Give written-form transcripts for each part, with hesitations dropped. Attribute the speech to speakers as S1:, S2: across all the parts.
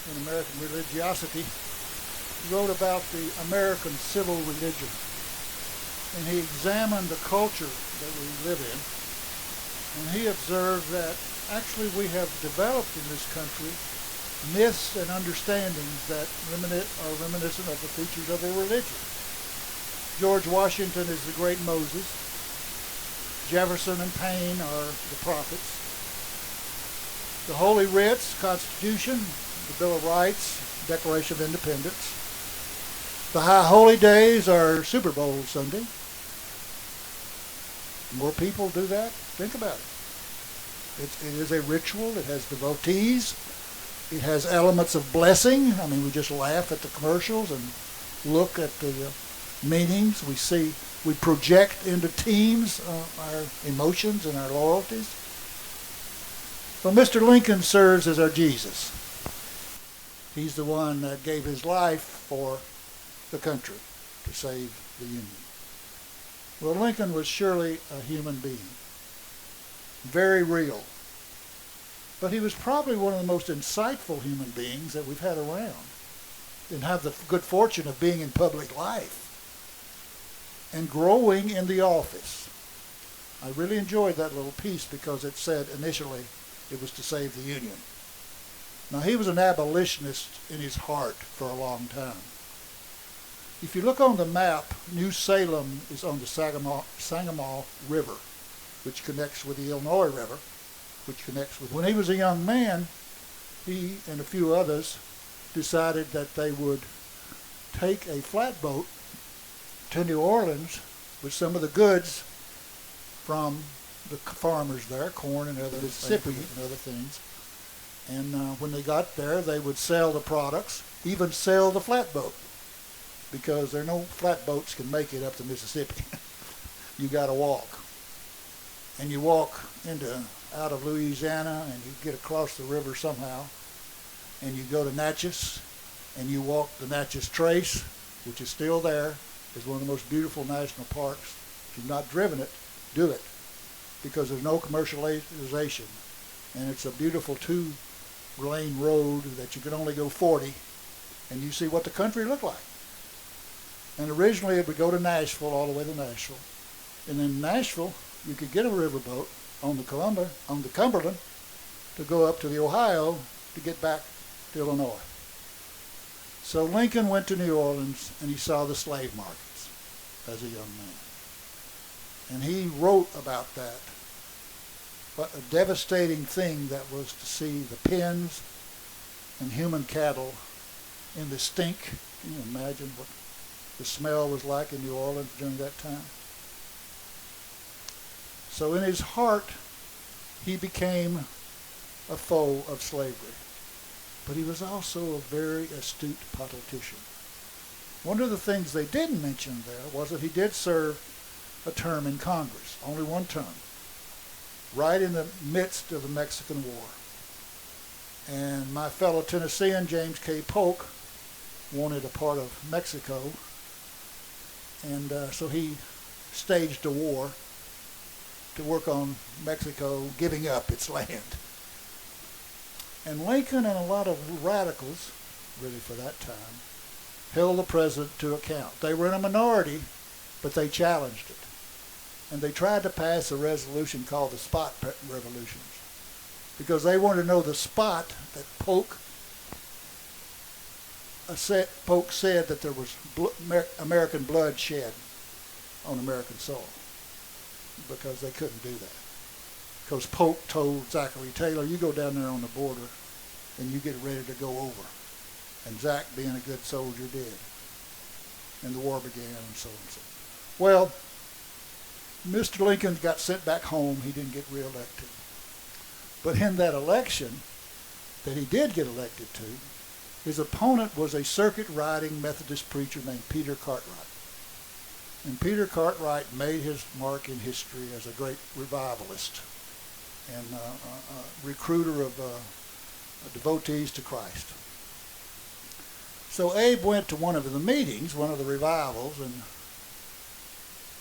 S1: in American Religiosity, wrote about the American civil religion. And he examined the culture that we live in. And he observed that actually we have developed in this country myths and understandings that are reminiscent of the features of a religion. George Washington is the great Moses. Jefferson and Paine are the prophets. The Holy Writs, Constitution, the Bill of Rights, Declaration of Independence. The High Holy Days are Super Bowl Sunday. More people do that. Think about it. It is a ritual. It has devotees. It has elements of blessing. I mean, we just laugh at the commercials and look at the meanings. We project into teams our emotions and our loyalties. Well, Mr. Lincoln serves as our Jesus. He's the one that gave his life for the country to save the Union. Well, Lincoln was surely a human being, very real. But he was probably one of the most insightful human beings that we've had around and have the good fortune of being in public life and growing in the office. I really enjoyed that little piece because it said initially it was to save the Union. Now, he was an abolitionist in his heart for a long time. If you look on the map, New Salem is on the Sangamon River, which connects with the Illinois River, which connects with... When he was a young man, he and a few others decided that they would take a flatboat to New Orleans with some of the goods from the farmers there, corn and other Mississippi and other things. And when they got there, they would sell the products, even sell the flatboat, because there are no flatboats can make it up the Mississippi. You got to walk. And you walk out of Louisiana, and you get across the river somehow, and you go to Natchez, and you walk the Natchez Trace, which is still there. It's one of the most beautiful national parks. If you've not driven it, do it, because there's no commercialization, and it's a beautiful two-lane road that you can only go 40, and you see what the country looked like. And originally it would go to Nashville, all the way to Nashville. And in Nashville, you could get a riverboat on the Cumberland to go up to the Ohio to get back to Illinois. So Lincoln went to New Orleans and he saw the slave markets as a young man. And he wrote about that. What a devastating thing that was to see the pens and human cattle in the stink. Can you imagine what the smell was like in New Orleans during that time? So in his heart, he became a foe of slavery. But he was also a very astute politician. One of the things they didn't mention there was that he did serve a term in Congress, only one term, right in the midst of the Mexican War. And my fellow Tennessean, James K. Polk, wanted a part of Mexico, and so he staged a war to work on Mexico giving up its land. And Lincoln and a lot of radicals, really for that time, held the president to account. They were in a minority, but they challenged it. And they tried to pass a resolution called the Spot Revolutions, because they wanted to know the spot that Polk said that there was American blood shed on American soil, because they couldn't do that. Because Polk told Zachary Taylor, you go down there on the border and you get ready to go over. And Zach, being a good soldier, did. And the war began, and so and so. Well, Mr. Lincoln got sent back home. He didn't get reelected. But in that election that he did get elected to, his opponent was a circuit-riding Methodist preacher named Peter Cartwright. And Peter Cartwright made his mark in history as a great revivalist and a recruiter of devotees to Christ. So Abe went to one of the meetings, one of the revivals, and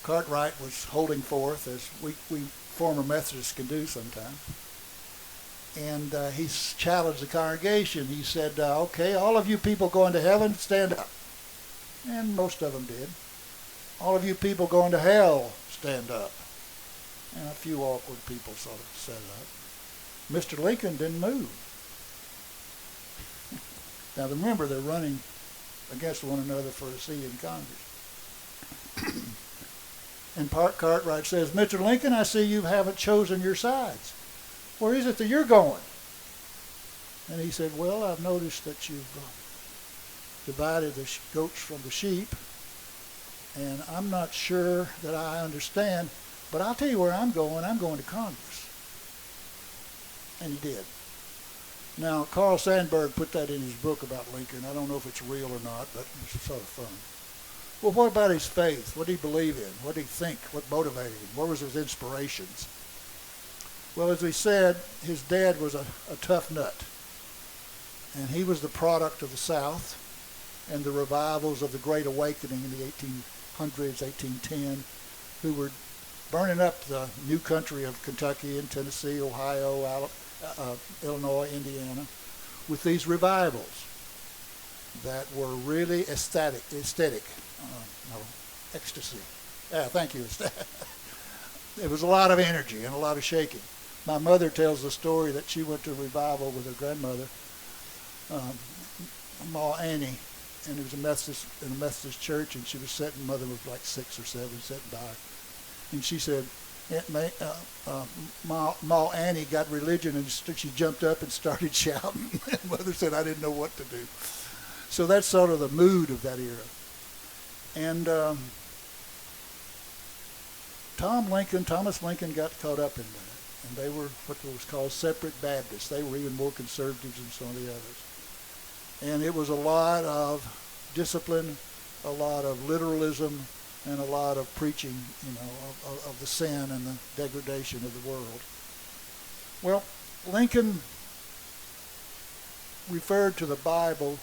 S1: Cartwright was holding forth, as we former Methodists can do sometimes. And he challenged the congregation. He said, okay, all of you people going to heaven, stand up. And most of them did. All of you people going to hell, stand up. And a few awkward people sort of set up. Mr. Lincoln didn't move. Now remember, they're running against one another for a seat in Congress. And Cartwright says, Mr. Lincoln, I see you haven't chosen your sides. Where is it that you're going? And he said, well, I've noticed that you've divided the goats from the sheep, and I'm not sure that I understand, but I'll tell you where I'm going. I'm going to Congress. And he did. Now, Carl Sandburg put that in his book about Lincoln. I don't know if it's real or not, but it's sort of fun. Well, what about his faith? What did he believe in? What did he think? What motivated him? What was his inspirations? Well, as we said, his dad was a tough nut. And he was the product of the South and the revivals of the Great Awakening in the 1800s, 1810, who were burning up the new country of Kentucky and Tennessee, Ohio, Illinois, Indiana, with these revivals that were really ecstasy. Thank you. It was a lot of energy and a lot of shaking. My mother tells the story that she went to a revival with her grandmother, Ma Annie, and it was in a Methodist church, and she was sitting, mother was like 6 or 7, sitting by her. And she said, Ma Annie got religion, and she jumped up and started shouting. And mother said, I didn't know what to do. So that's sort of the mood of that era. And Thomas Lincoln got caught up in that. And they were what was called separate Baptists. They were even more conservative than some of the others. And it was a lot of discipline, a lot of literalism, and a lot of preaching, of the sin and the degradation of the world. Well, Lincoln referred to the Bible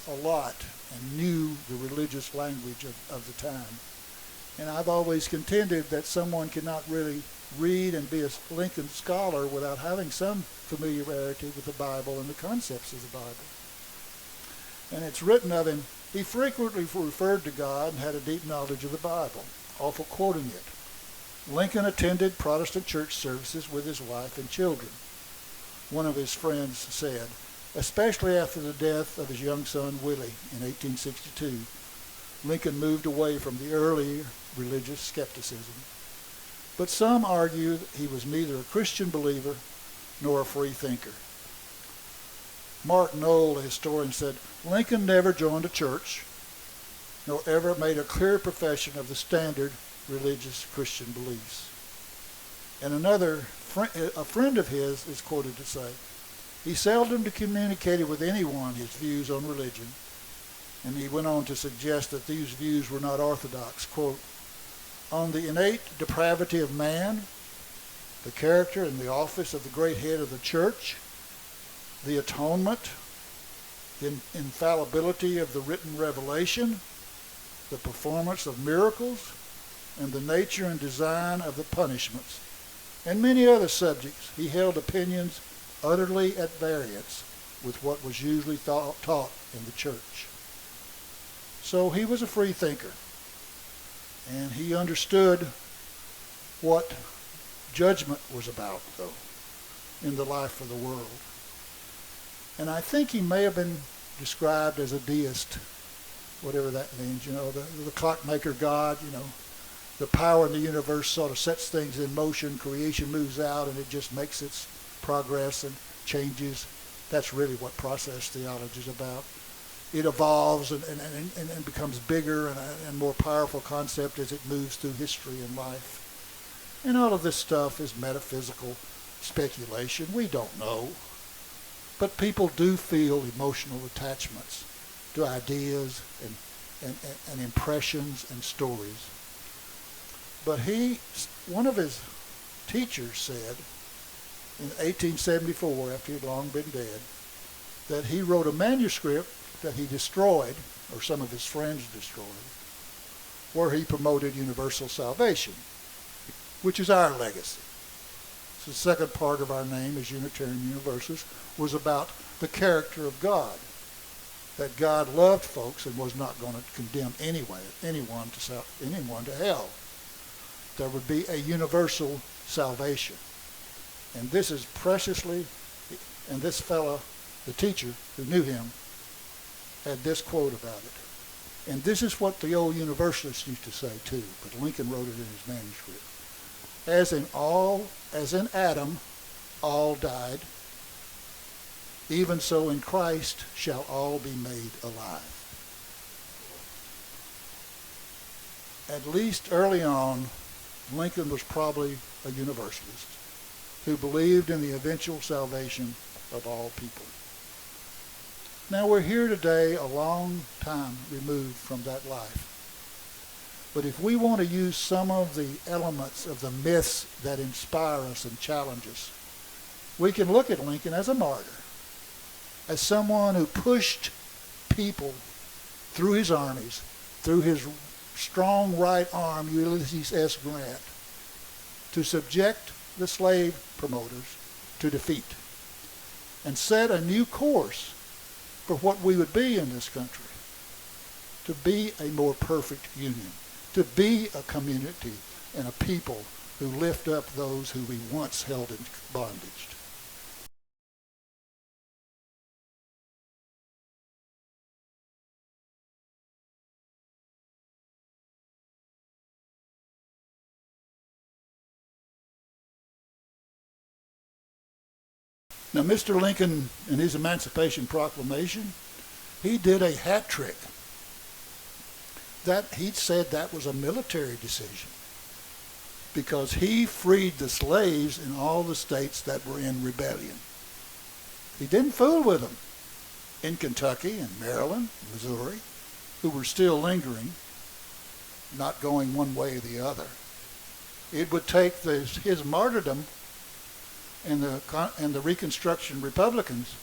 S1: a lot and knew the religious language of the time. And I've always contended that someone cannot really read and be a Lincoln scholar without having some familiarity with the Bible and the concepts of the Bible. And it's written of him, he frequently referred to God and had a deep knowledge of the Bible, often quoting it. Lincoln attended Protestant church services with his wife and children. One of his friends said, especially after the death of his young son Willie in 1862, Lincoln moved away from the early religious skepticism. But some argue he was neither a Christian believer nor a free thinker. Mark Knoll, the historian, said, Lincoln never joined a church, nor ever made a clear profession of the standard religious Christian beliefs. And a friend of his is quoted to say, he seldom communicated with anyone his views on religion, and he went on to suggest that these views were not orthodox. Quote, on the innate depravity of man, the character and the office of the great head of the church, the atonement, the infallibility of the written revelation, the performance of miracles, and the nature and design of the punishments, and many other subjects, he held opinions utterly at variance with what was usually taught in the church. So he was a free thinker, and he understood what judgment was about, though, in the life of the world. And I think he may have been described as a deist, whatever that means, the clockmaker God, the power in the universe sort of sets things in motion, creation moves out, and it just makes its progress and changes. That's really what process theology is about. It evolves and becomes bigger and more powerful concept as it moves through history and life. And all of this stuff is metaphysical speculation. We don't know. But people do feel emotional attachments to ideas and impressions and stories. But one of his teachers said in 1874, after he had long been dead, that he wrote a manuscript that he destroyed, or some of his friends destroyed, where he promoted universal salvation, which is our legacy. the second part of our name as Unitarian Universalists, was about the character of God. That God loved folks and was not going to condemn anyone to hell. There would be a universal salvation. And this is preciously, and this fellow, the teacher who knew him, had this quote about it. And this is what the old Universalists used to say too, but Lincoln wrote it in his manuscript. As in Adam, all died, even so in Christ shall all be made alive. At least early on, Lincoln was probably a Universalist who believed in the eventual salvation of all people. Now we're here today a long time removed from that life. But if we want to use some of the elements of the myths that inspire us and challenge us, we can look at Lincoln as a martyr, as someone who pushed people through his armies, through his strong right arm, Ulysses S. Grant, to subject the slave promoters to defeat and set a new course for what we would be in this country, to be a more perfect union, to be a community and a people who lift up those who we once held in bondage. Now, Mr. Lincoln, in his Emancipation Proclamation, he did a hat trick. That he said that was a military decision because he freed the slaves in all the states that were in rebellion. He didn't fool with them in Kentucky and Maryland, Missouri, who were still lingering, not going one way or the other. It would take his martyrdom and the Reconstruction Republicans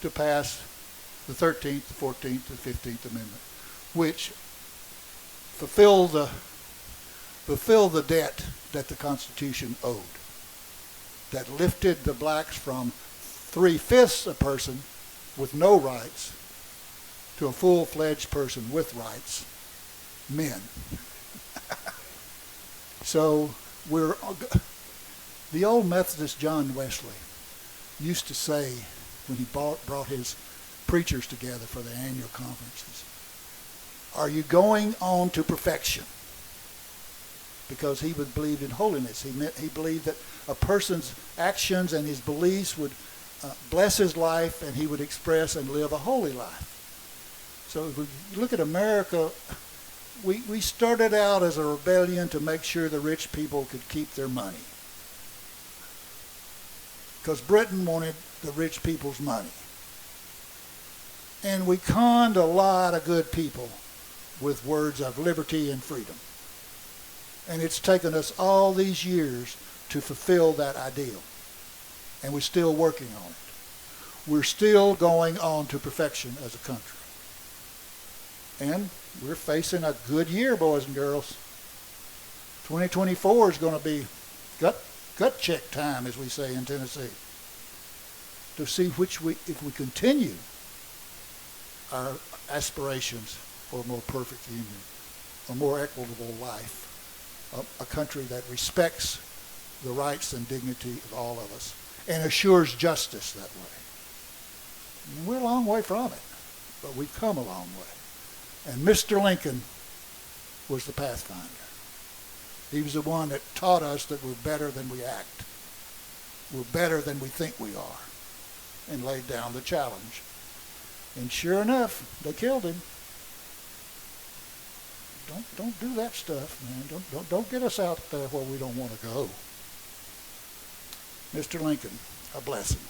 S1: to pass the 13th, the 14th, the 15th Amendment, which fulfill the debt that the Constitution owed, that lifted the blacks from 3/5 a person with no rights to a full-fledged person with rights, men. So the old Methodist John Wesley used to say when he brought his preachers together for the annual conferences, are you going on to perfection? Because he believed in holiness. He believed that a person's actions and his beliefs would bless his life and he would express and live a holy life. So if we look at America, we started out as a rebellion to make sure the rich people could keep their money. Because Britain wanted the rich people's money. And we conned a lot of good people with words of liberty and freedom. And it's taken us all these years to fulfill that ideal. And we're still working on it. We're still going on to perfection as a country. And we're facing a good year, boys and girls. 2024 is going to be gut check time, as we say in Tennessee, to see if we continue our aspirations for a more perfect union, a more equitable life, a country that respects the rights and dignity of all of us and assures justice that way. We're a long way from it, but we've come a long way. And Mr. Lincoln was the pathfinder. He was the one that taught us that we're better than we act. We're better than we think we are, and laid down the challenge. And sure enough, they killed him. Don't do that stuff, man. Don't get us out there where we don't want to go. Mr. Lincoln, a blessing.